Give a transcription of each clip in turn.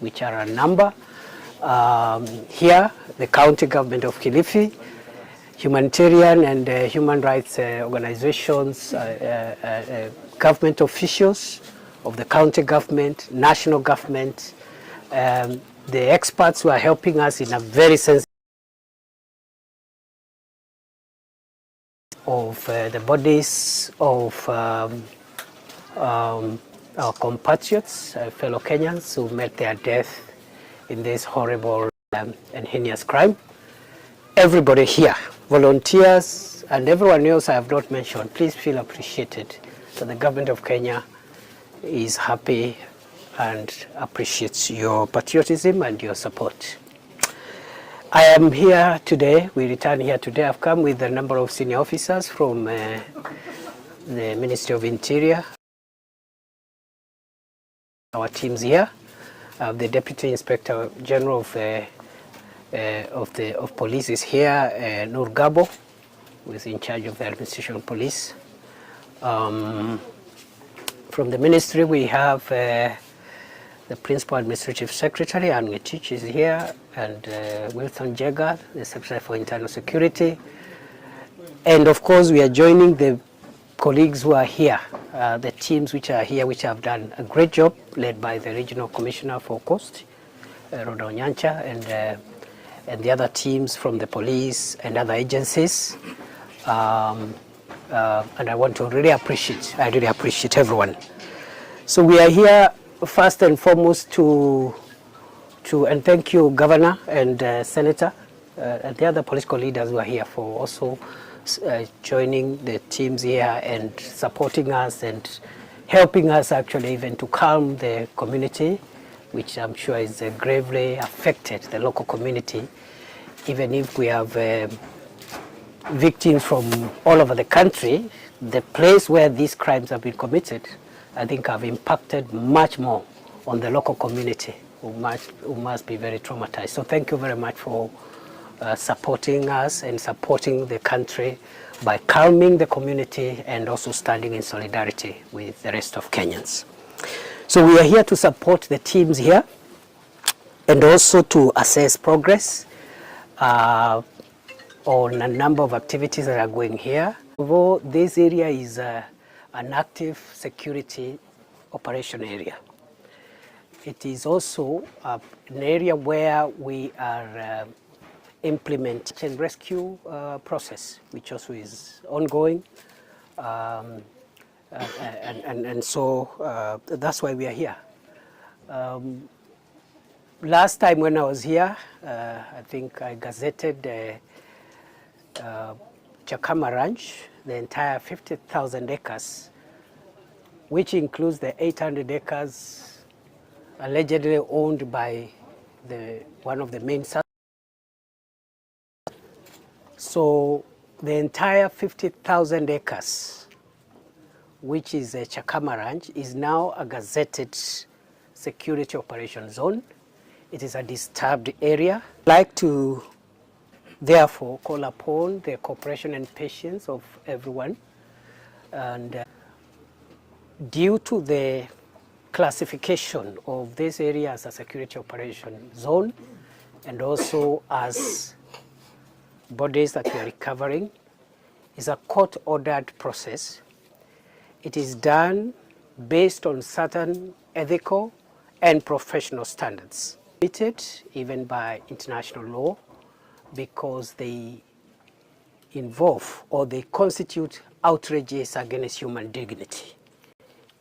which are a number. Here, the county government of Kilifi, humanitarian and human rights organizations, government officials of the county government, national government, the experts who are helping us in a very sensitive of the bodies of our compatriots, fellow Kenyans who met their death in this horrible and heinous crime. Everybody here, volunteers and everyone else I have not mentioned, please feel appreciated that the government of Kenya is happy and appreciates your patriotism and your support. I am here today, we return here today. I've come with a number of senior officers from the Ministry of Interior. Our teams here, the Deputy Inspector General of Police is here, Nur Gabo, who is in charge of the administration of police. From the ministry, we have the Principal Administrative Secretary, Anne Ngetich, is here, and Wilson Jega, the Secretary for Internal Security. And of course, we are joining the colleagues who are here, the teams which are here, which have done a great job, led by the Regional Commissioner for Coast, Rhoda Onyancha, and the other teams from the police and other agencies. And I want to really appreciate everyone. So we are here first and foremost and thank you, Governor and Senator, and the other political leaders who are here for also joining the teams here and supporting us and helping us actually even to calm the community, which I'm sure is gravely affected, the local community, even if we have victims from all over the country. The place where these crimes have been committed, I think, have impacted much more on the local community, who must be very traumatized. So thank you very much for supporting us and supporting the country by calming the community and also standing in solidarity with the rest of Kenyans. So we are here to support the teams here and also to assess progress on a number of activities that are going here. Although this area is an active security operation area, it is also an area where we are implement and rescue process, which also is ongoing, and so that's why we are here. Last time when I was here, I think I gazetted Chakama Ranch, the entire 50,000 acres, which includes the 800 acres allegedly owned by one of the main. So the entire 50,000 acres, which is a Chakama Ranch, is now a gazetted security operation zone. It is a disturbed area. I'd like to therefore call upon the cooperation and patience of everyone. And due to the classification of this area as a security operation zone, and also as bodies that we are recovering, is a court-ordered process. It is done based on certain ethical and professional standards, even by international law, because they involve or they constitute outrages against human dignity,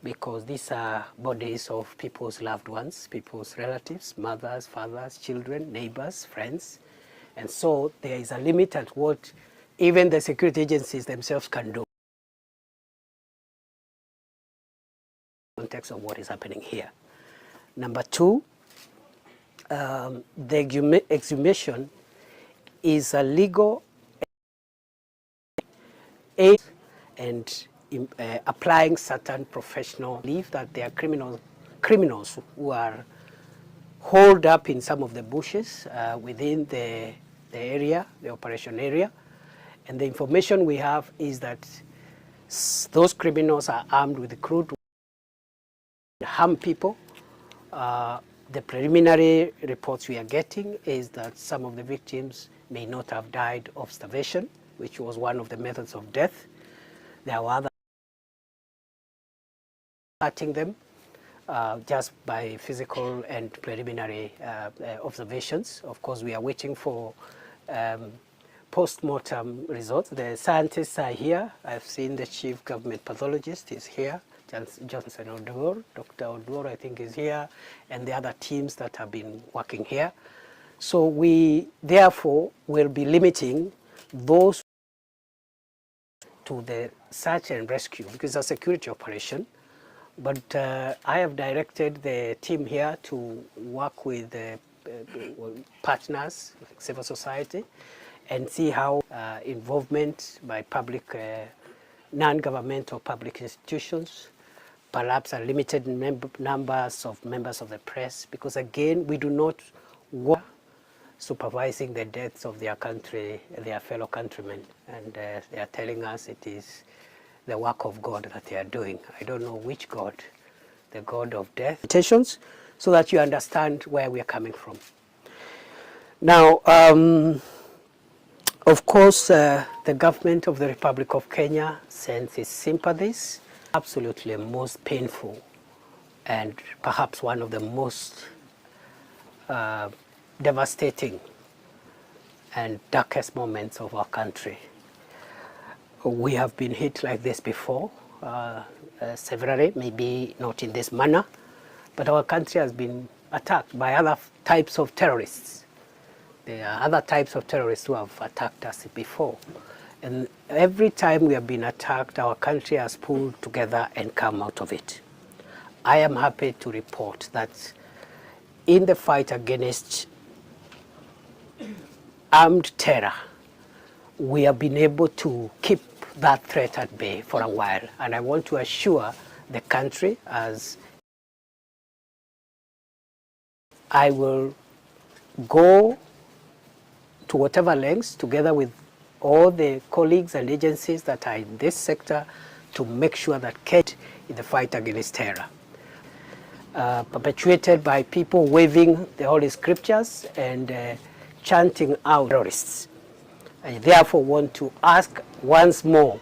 because these are bodies of people's loved ones, people's relatives, mothers, fathers, children, neighbors, friends. And so there is a limit at what even the security agencies themselves can do in the context of what is happening here. Number two, the exhumation is a legal aid and applying certain professional belief that there are criminals who are holed up in some of the bushes within the area, the operation area. And the information we have is that those criminals are armed with crude, harm people, The preliminary reports we are getting is that some of the victims may not have died of starvation, which was one of the methods of death. There were others hurting them just by physical and preliminary observations. Of course, we are waiting for post-mortem results. The scientists are here. I've seen the chief government pathologist is here. Johnson Odor, Dr. Odor, I think, is here, and the other teams that have been working here. So we, therefore, will be limiting those to the search and rescue, because it's a security operation. But I have directed the team here to work with partners, like civil society, and see how involvement by public, non-governmental public institutions, perhaps a limited numbers of members of the press, because again, we do not want supervising the deaths of their country, their fellow countrymen, and they are telling us it is the work of God that they are doing. I don't know which God, the God of death. So that you understand where we are coming from. Now, of course, the government of the Republic of Kenya sends its sympathies. Absolutely most painful and perhaps one of the most devastating and darkest moments of our country. We have been hit like this before, severally, maybe not in this manner, but our country has been attacked by other types of terrorists. There are other types of terrorists who have attacked us before. And every time we have been attacked, our country has pulled together and come out of it. I am happy to report that in the fight against armed terror, we have been able to keep that threat at bay for a while. And I want to assure the country, as I will go to whatever lengths, together with all the colleagues and agencies that are in this sector, to make sure that Kenya in the fight against terror, perpetuated by people waving the Holy Scriptures and chanting out terrorists. I therefore want to ask once more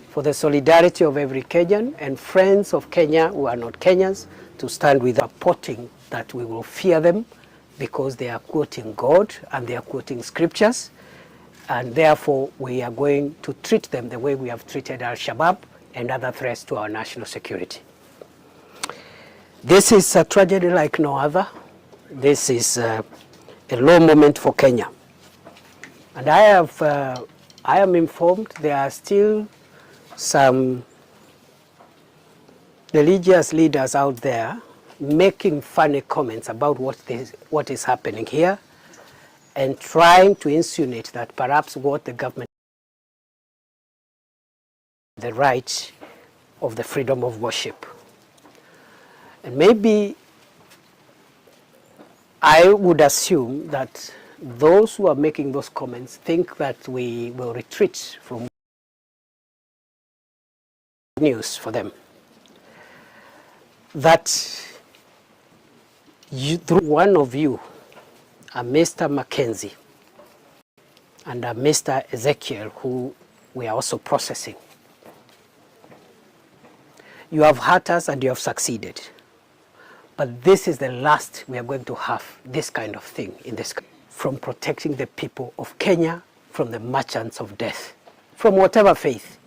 for the solidarity of every Kenyan and friends of Kenya who are not Kenyans to stand with supporting that we will fear them, because they are quoting God and they are quoting scriptures, and therefore we are going to treat them the way we have treated Al-Shabaab and other threats to our national security. This is a tragedy like no other. This is a low moment for Kenya. And I am informed there are still some religious leaders out there making funny comments about what is happening here, and trying to insinuate that perhaps what the government, the right of the freedom of worship. And maybe I would assume that those who are making those comments think that we will retreat from news for them. That through one of you, a Mr. Mackenzie and a Mr. Ezekiel, who we are also processing, you have hurt us and you have succeeded. But this is the last we are going to have this kind of thing in this country, from protecting the people of Kenya from the merchants of death, from whatever faith.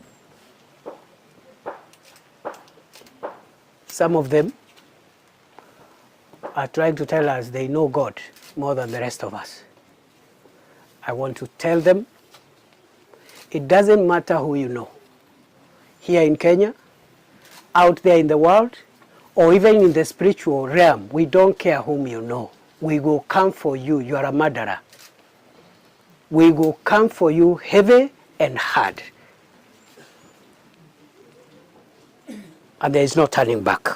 Some of them are trying to tell us they know God more than the rest of us. I want to tell them, it doesn't matter who you know, here in Kenya, out there in the world, or even in the spiritual realm. We don't care whom you know. We will come for you. You are a murderer. We will come for you heavy and hard. And there is no turning back.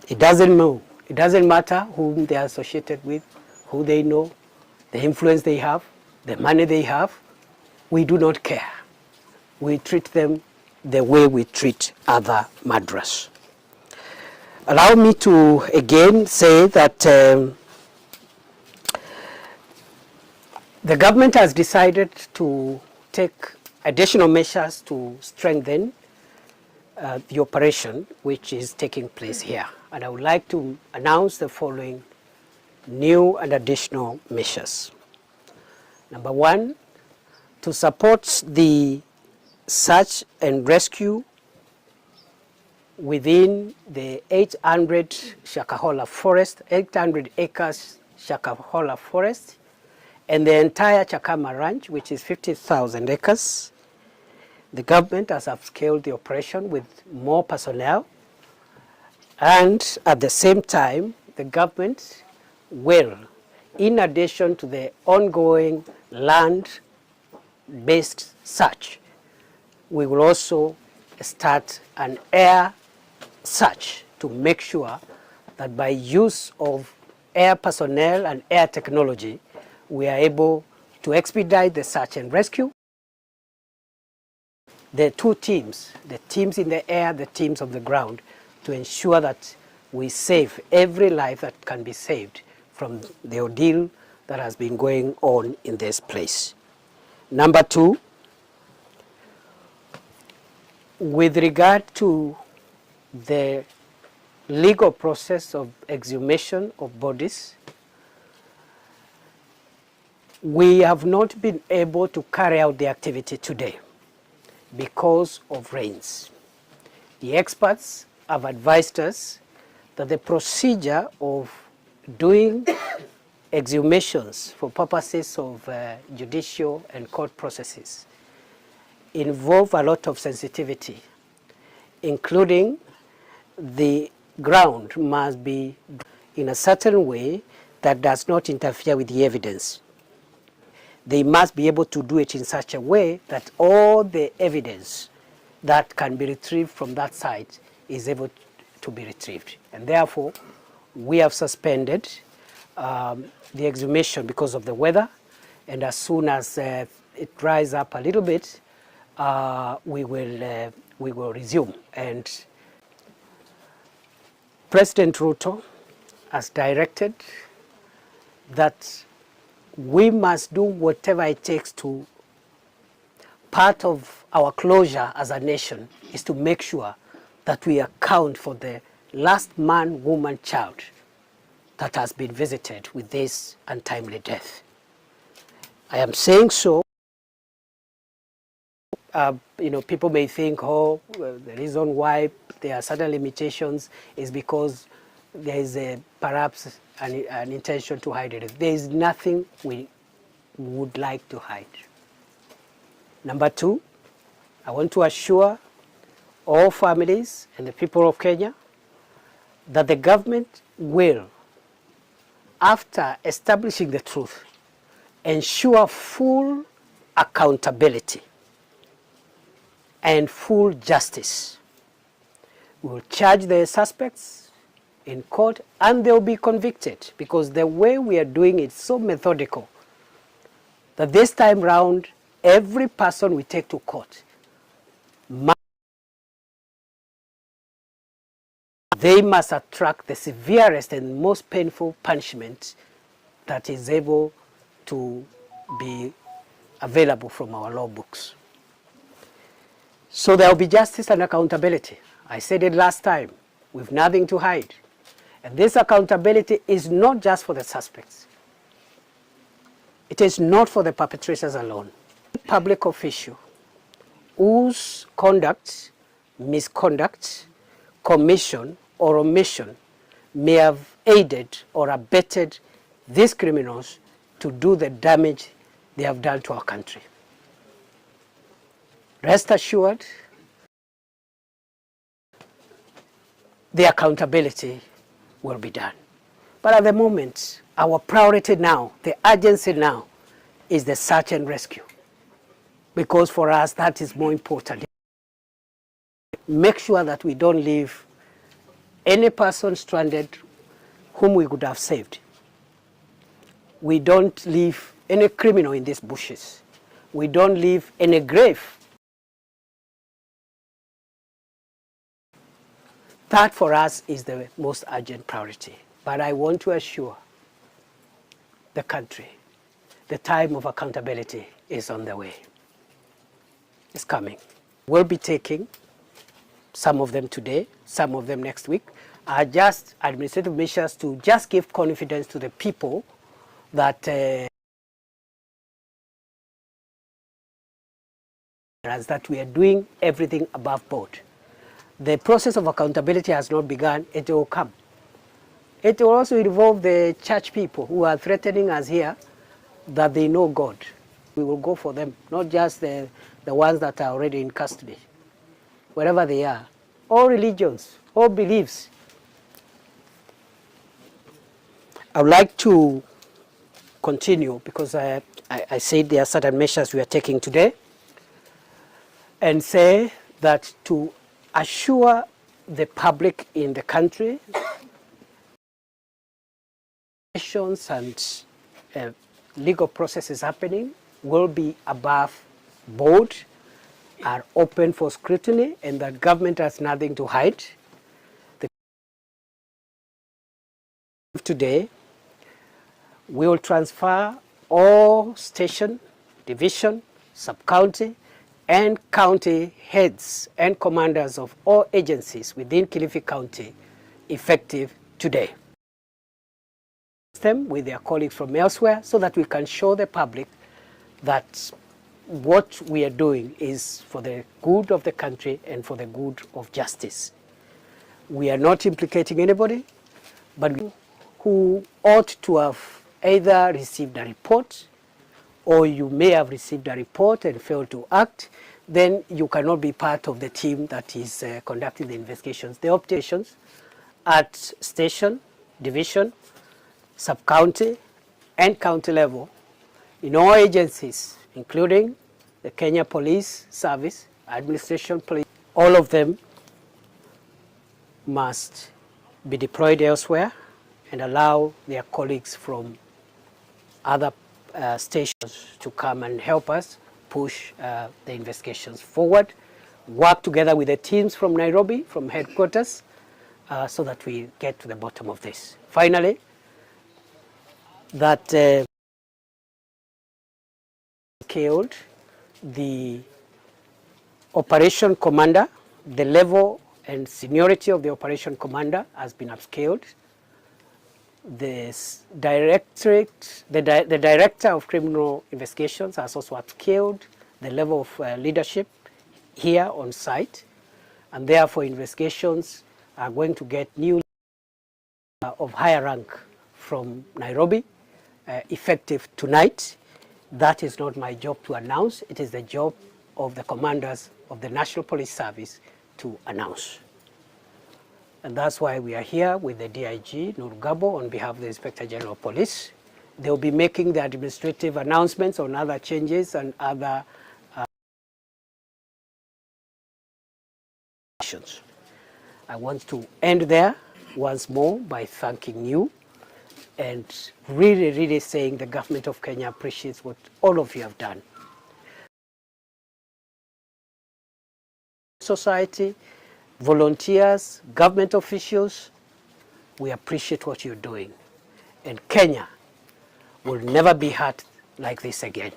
It doesn't matter whom they are associated with, who they know, the influence they have, the money they have. We do not care. We treat them the way we treat other murderers. Allow me to again say that the government has decided to take additional measures to strengthen the operation which is taking place here. And I would like to announce the following new and additional measures. Number one, to support the search and rescue within the 800 Shakahola forest, 800 acres Shakahola forest, and the entire Chakama Ranch, which is 50,000 acres. The government has upscaled the operation with more personnel, and at the same time, the government will, in addition to the ongoing land-based search, we will also start an air search to make sure that by use of air personnel and air technology, we are able to expedite the search and rescue. The two teams, the teams in the air, the teams on the ground, to ensure that we save every life that can be saved from the ordeal that has been going on in this place. Number two, with regard to the legal process of exhumation of bodies, we have not been able to carry out the activity today because of rains. The experts have advised us that the procedure of doing exhumations for purposes of judicial and court processes involve a lot of sensitivity, including the ground must be in a certain way that does not interfere with the evidence. They must be able to do it in such a way that all the evidence that can be retrieved from that site is able to be retrieved. And therefore, we have suspended the exhumation because of the weather, and as soon as it dries up a little bit, we will resume. And President Ruto has directed that we must do whatever it takes to, part of our closure as a nation is to make sure that we account for the last man, woman, child that has been visited with this untimely death. I am saying so. People may think, oh, well, the reason why there are certain limitations is because there is perhaps an intention to hide it. There is nothing we would like to hide. Number two, I want to assure all families and the people of Kenya that the government will, after establishing the truth, ensure full accountability and full justice. We will charge the suspects in court and they will be convicted, because the way we are doing it is so methodical that this time round, every person we take to court, they must attract the severest and most painful punishment that is able to be available from our law books. So there will be justice and accountability. I said it last time, we've nothing to hide. And this accountability is not just for the suspects. It is not for the perpetrators alone. Public official whose conduct, misconduct, commission, or omission may have aided or abetted these criminals to do the damage they have done to our country. Rest assured, the accountability will be done. But at the moment, our priority now, the urgency now, is the search and rescue. Because for us, that is more important. Make sure that we don't leave any person stranded whom we could have saved. We don't leave any criminal in these bushes. We don't leave any grave. That for us is the most urgent priority. But I want to assure the country the time of accountability is on the way. It's coming. We'll be taking some of them today, some of them next week, are just administrative measures to just give confidence to the people that that we are doing everything above board. The process of accountability has not begun, it will come. It will also involve the church people who are threatening us here that they know God. We will go for them, not just the ones that are already in custody, wherever they are. All religions, all beliefs. I would like to continue because I said there are certain measures we are taking today, and say that to assure the public in the country and legal processes happening will be above board, are open for scrutiny, and that government has nothing to hide. Today, we will transfer all station, division, sub-county, and county heads and commanders of all agencies within Kilifi County effective today. Them with their colleagues from elsewhere so that we can show the public that what we are doing is for the good of the country and for the good of justice. We are not implicating anybody, but who ought to have either received a report, or you may have received a report and failed to act, then you cannot be part of the team that is conducting the investigations. The operations at station, division, sub-county, and county level in all agencies, including the Kenya Police Service, Administration Police, all of them must be deployed elsewhere and allow their colleagues from other stations to come and help us push the investigations forward, work together with the teams from Nairobi, from headquarters, so that we get to the bottom of this. Finally, that killed the operation commander, the level and seniority of the operation commander has been upscaled. The director of criminal investigations has also upscaled the level of leadership here on site, and therefore investigations are going to get new of higher rank from Nairobi effective tonight. That is not my job to announce. It is the job of the commanders of the National Police Service to announce. And that's why we are here with the DIG, Nurugabo, on behalf of the Inspector General of Police. They will be making the administrative announcements on other changes and other actions. I want to end there once more by thanking you and really saying the government of Kenya appreciates what all of you have done. Society, volunteers, government officials, we appreciate what you're doing. And Kenya will never be hurt like this again.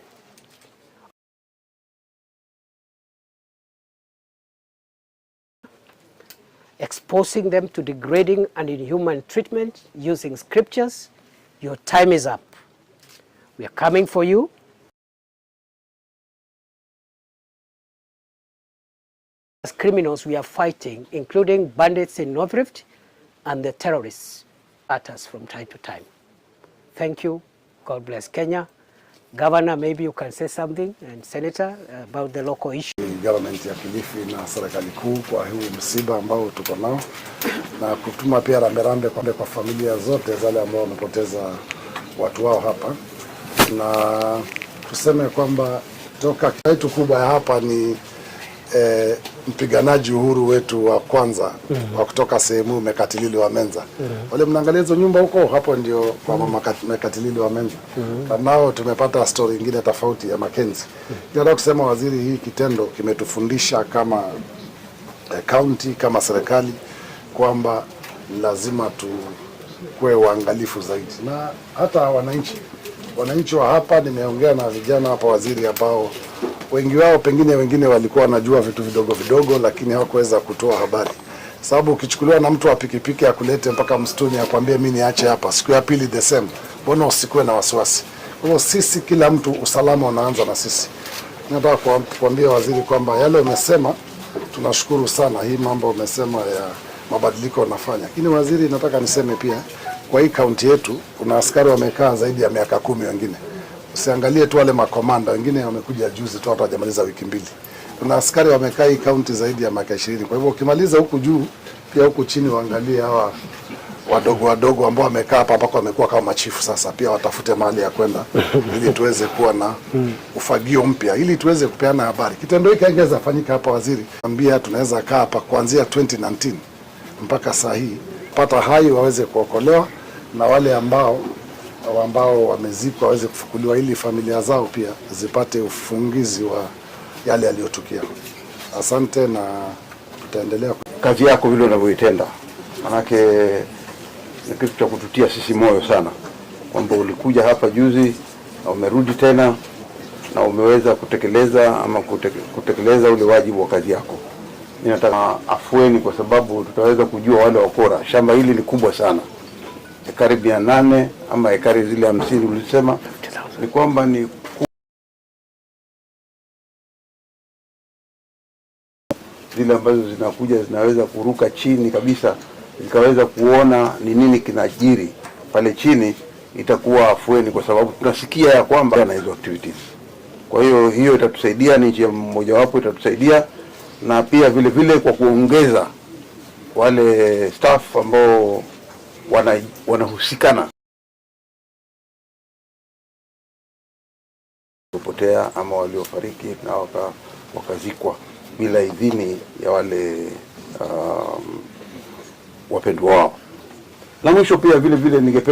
Exposing them to degrading and inhuman treatment using scriptures, your time is up. We are coming for you. As criminals we are fighting, including bandits in North Rift and the terrorists at us from time to time. Thank you. God bless Kenya. Governor, maybe you can say something, and Senator, about the local issue. Government ya Kilifi na serikali kuu kwa huu msiba ambao tuko nao, na kutuma pia rambirambi kwa familia zote zale ambao wamepoteza watu wao hapa, na tuseme kwamba toka kitu kubwa hapa ni mpiganaji uhuru wetu wa kwanza wa kutoka sehemu Mekatilili wa Menza. Wale mnaangalia hizo nyumba huko, hapo ndio kwa mama Mekatilili wa Menza. Nao tumepata story nyingine tofauti ya Mackenzie. Ndio kusema waziri, hii kitendo kimetufundisha kama county, kama serikali, kwamba lazima tukue waangalifu zaidi, na hata wananchi wa hapa, nimeongea na vijana hapa waziri, ambao wengi wao pengine wengine walikuwa wanajua vitu vidogo vidogo, lakini hawakuweza kutoa habari. Sababu ukichukuliwa na mtu wa pikipiki akulete mpaka msituni akwambie mimi niache hapa, siku ya pili Desemba, mbona usikuwe na wasiwasi? Kwa hiyo sisi, kila mtu, usalama unaanza na sisi. Nataka kuambia waziri kwamba yale umesema tunashukuru sana, hii mambo umesema ya mabadiliko unafanya. Lakini waziri, nataka niseme pia, kwa hii kaunti yetu kuna askari wamekaa zaidi ya miaka 10 wengine. Usiangalie tu wale makomanda, wengine wamekuja juzi tu, hata hajamaliza wiki mbili. Kuna askari wamekaa hii kaunti zaidi ya miaka 20. Kwa hivyo ukimaliza huku juu, pia huku chini waangalie hawa wadogo ambao wamekaa hapa mpaka wamekuwa kama machifu sasa, pia watafute mahali ya kwenda ili tuweze kuwa na ufagio mpya, ili tuweze kupeana habari. Kitendo hiki kingeweza fanyika hapa, waziri, ambia tunaweza kaa hapa kuanzia 2019 mpaka saa hii, pata hai waweze kuokolewa, na wale ambao wamezikwa waweze kufukuliwa, ili familia zao pia zipate ufungizi wa yale yaliyotukia. Asante, na tutaendelea kazi yako vile unavyoitenda, manake ni kitu cha kututia sisi moyo sana, kwamba ulikuja hapa juzi na umerudi tena na umeweza kutekeleza ule wajibu wa kazi yako. Mimi nataka afueni, kwa sababu tutaweza kujua wale wakora. Shamba hili ni kubwa sana, ekari 800 ama ekari zile 50 ulisema, ni kwamba ni zile ambazo zinakuja zinaweza kuruka chini kabisa, zikaweza kuona ni nini kinajiri pale chini. Itakuwa afueni, kwa sababu tunasikia ya kwamba na hizo activities. Kwa hiyo itatusaidia, ni njia mojawapo itatusaidia, na pia vile vile kwa kuongeza wale staff ambao wanahusikana kupotea ama waliofariki na wakazikwa bila idhini ya wale wapendwa wao. Na mwisho pia vile vile ningependa